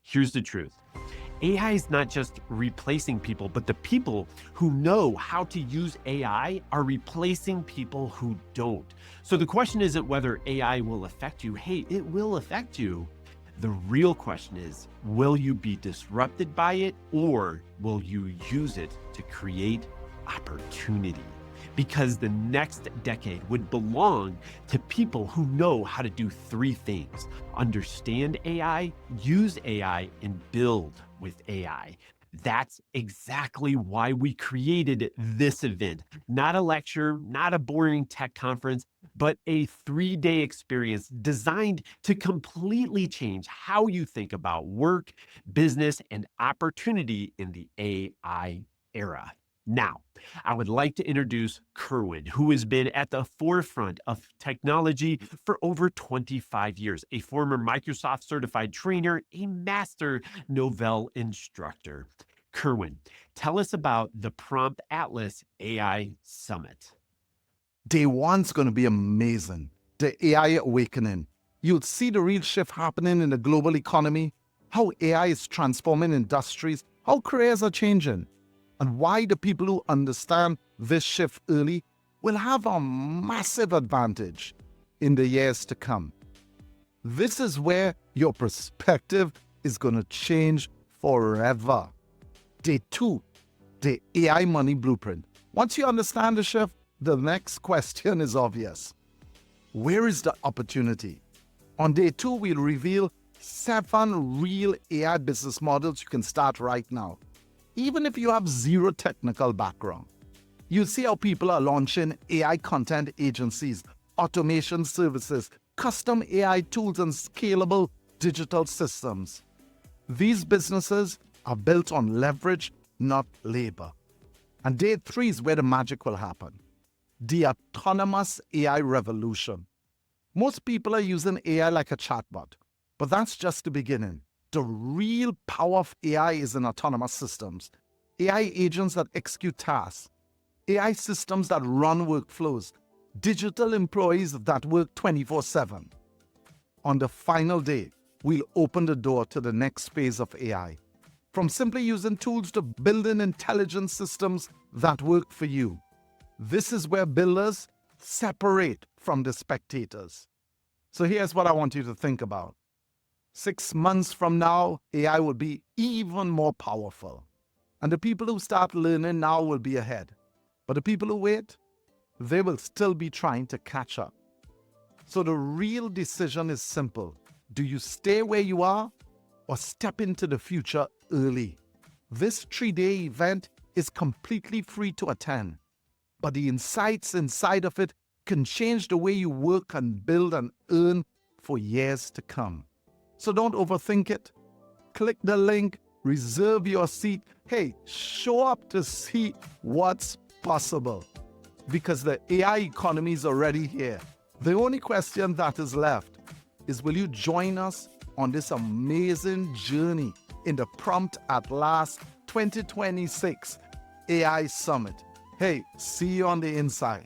Here's the truth. AI is not just replacing people, but the people who know how to use AI are replacing people who don't. So the question isn't whether AI will affect you. Hey, it will affect you. The real question is, will you be disrupted by it or will you use it to create opportunity? Because the next decade would belong to people who know how to do three things: understand AI, use AI, and build with AI. That's exactly why we created this event. Not a lecture, not a boring tech conference, but a 3-day experience designed to completely change how you think about work, business, and opportunity in the AI era. Now, I would like to introduce Kerwin, who has been at the forefront of technology for over 25 years, a former Microsoft certified trainer, a master Novell instructor. Kerwin, tell us about the Prompt Atlas AI Summit. Day one's going to be amazing. The AI awakening. You'll see the real shift happening in the global economy, how AI is transforming industries, how careers are changing, and why the people who understand this shift early will have a massive advantage in the years to come. This is where your perspective is going to change forever. Day two, the AI money blueprint. Once you understand the shift, the next question is obvious. Where is the opportunity? On day two, we'll reveal 7 real AI business models you can start right now, even if you have zero technical background. You'll see how people are launching AI content agencies, automation services, custom AI tools, and scalable digital systems. These businesses are built on leverage, not labor. And day three is where the magic will happen. The autonomous AI revolution. Most people are using AI like a chatbot, but that's just the beginning. The real power of AI is in autonomous systems. AI agents that execute tasks, AI systems that run workflows, digital employees that work 24/7. On the final day, we'll open the door to the next phase of AI. From simply using tools to building intelligent systems that work for you. This is where builders separate from the spectators. So here's what I want you to think about. 6 months from now, AI will be even more powerful. And the people who start learning now will be ahead. But the people who wait, they will still be trying to catch up. So the real decision is simple. Do you stay where you are or step into the future early? This 3-day event is completely free to attend, but the insights inside of it can change the way you work and build and earn for years to come. So don't overthink it. Click the link, reserve your seat. Hey, show up to see what's possible, because the AI economy is already here. The only question that is left is, will you join us on this amazing journey in the Prompt Atlas 2026 AI Summit? Hey, see you on the inside.